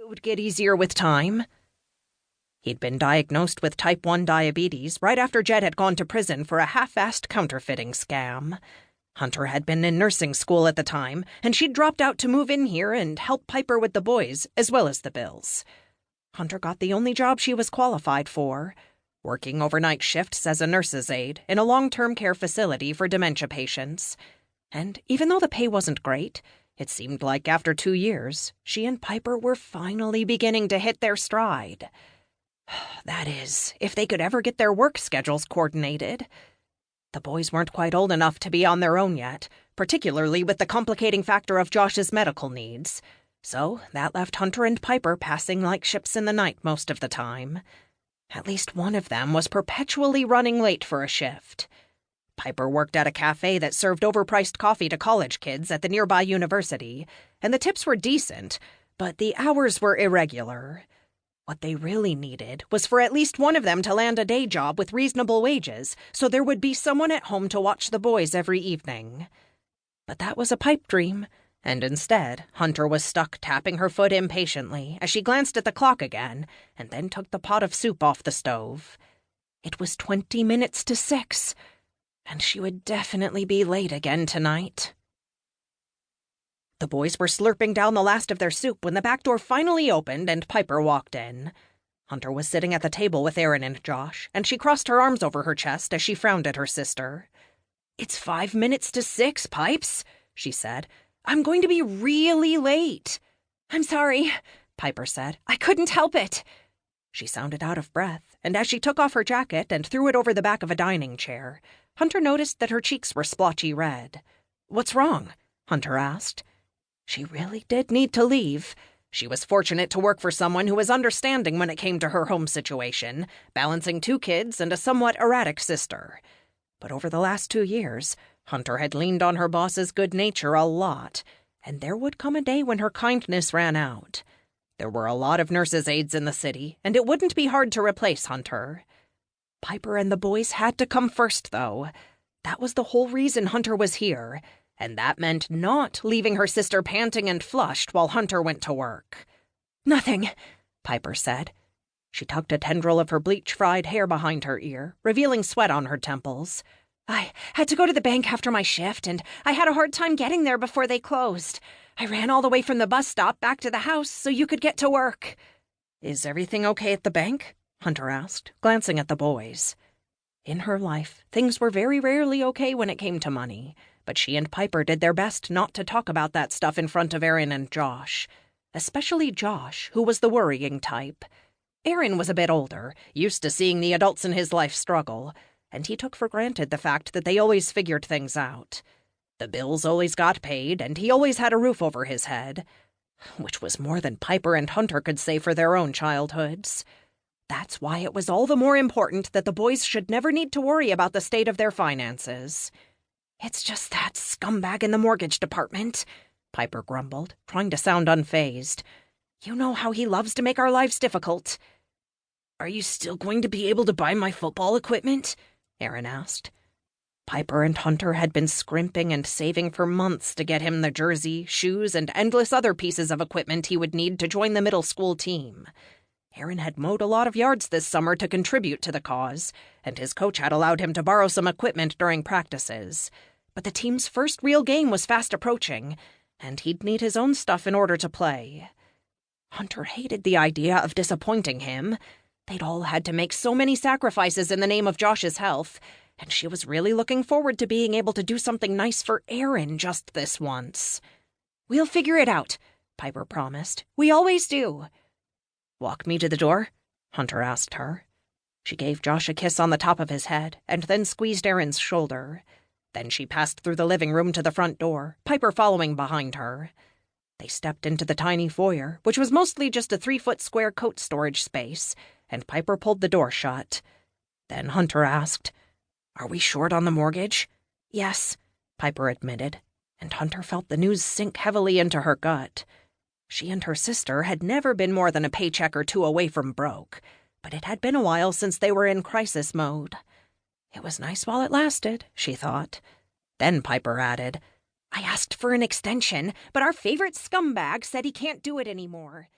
would get easier with time. He'd been diagnosed with type 1 diabetes right after Jed had gone to prison for a half-assed counterfeiting scam. Hunter had been in nursing school at the time, and she'd dropped out to move in here and help Piper with the boys, as well as the bills. Hunter got the only job she was qualified for, working overnight shifts as a nurse's aide in a long-term care facility for dementia patients. And even though the pay wasn't great, it seemed like after 2 years, she and Piper were finally beginning to hit their stride. That is, if they could ever get their work schedules coordinated. The boys weren't quite old enough to be on their own yet, particularly with the complicating factor of Josh's medical needs. So that left Hunter and Piper passing like ships in the night most of the time. At least one of them was perpetually running late for a shift. Piper worked at a cafe that served overpriced coffee to college kids at the nearby university, and the tips were decent, but the hours were irregular. What they really needed was for at least one of them to land a day job with reasonable wages, so there would be someone at home to watch the boys every evening. But that was a pipe dream, and instead, Hunter was stuck tapping her foot impatiently as she glanced at the clock again, and then took the pot of soup off the stove. It was 20 minutes to 6, and she would definitely be late again tonight. The boys were slurping down the last of their soup when the back door finally opened and Piper walked in. Hunter was sitting at the table with Aaron and Josh, and she crossed her arms over her chest as she frowned at her sister. "It's 5 minutes to 6, Pipes," she said. "I'm going to be really late." "I'm sorry," Piper said. "I couldn't help it." She sounded out of breath, and as she took off her jacket and threw it over the back of a dining chair, Hunter noticed that her cheeks were splotchy red. "What's wrong?" Hunter asked. She really did need to leave. She was fortunate to work for someone who was understanding when it came to her home situation, balancing 2 kids and a somewhat erratic sister. But over the last 2 years, Hunter had leaned on her boss's good nature a lot, and there would come a day when her kindness ran out. There were a lot of nurses' aides in the city, and it wouldn't be hard to replace Hunter. Piper and the boys had to come first, though. That was the whole reason Hunter was here, and that meant not leaving her sister panting and flushed while Hunter went to work. "Nothing," Piper said. She tucked a tendril of her bleach-fried hair behind her ear, revealing sweat on her temples. "I had to go to the bank after my shift, and I had a hard time getting there before they closed. I ran all the way from the bus stop back to the house so you could get to work." "Is everything okay at the bank?" Hunter asked, glancing at the boys. In her life, things were very rarely okay when it came to money, but she and Piper did their best not to talk about that stuff in front of Aaron and Josh. Especially Josh, who was the worrying type. Aaron was a bit older, used to seeing the adults in his life struggle, and he took for granted the fact that they always figured things out. The bills always got paid, and he always had a roof over his head, which was more than Piper and Hunter could say for their own childhoods. That's why it was all the more important that the boys should never need to worry about the state of their finances. "It's just that scumbag in the mortgage department," Piper grumbled, trying to sound unfazed. "You know how he loves to make our lives difficult." "Are you still going to be able to buy my football equipment?" Aaron asked. Piper and Hunter had been scrimping and saving for months to get him the jersey, shoes, and endless other pieces of equipment he would need to join the middle school team. Aaron had mowed a lot of yards this summer to contribute to the cause, and his coach had allowed him to borrow some equipment during practices. But the team's first real game was fast approaching, and he'd need his own stuff in order to play. Hunter hated the idea of disappointing him. They'd all had to make so many sacrifices in the name of Josh's health, and she was really looking forward to being able to do something nice for Aaron just this once. "We'll figure it out," Piper promised. "We always do." "Walk me to the door?" Hunter asked her. She gave Josh a kiss on the top of his head and then squeezed Aaron's shoulder. Then she passed through the living room to the front door, Piper following behind her. They stepped into the tiny foyer, which was mostly just a 3-foot square coat storage space, and Piper pulled the door shut. Then Hunter asked, "Are we short on the mortgage?" "Yes," Piper admitted, and Hunter felt the news sink heavily into her gut. She and her sister had never been more than a paycheck or 2 away from broke, but it had been a while since they were in crisis mode. It was nice while it lasted, she thought. Then Piper added, "I asked for an extension, but our favorite scumbag said he can't do it anymore.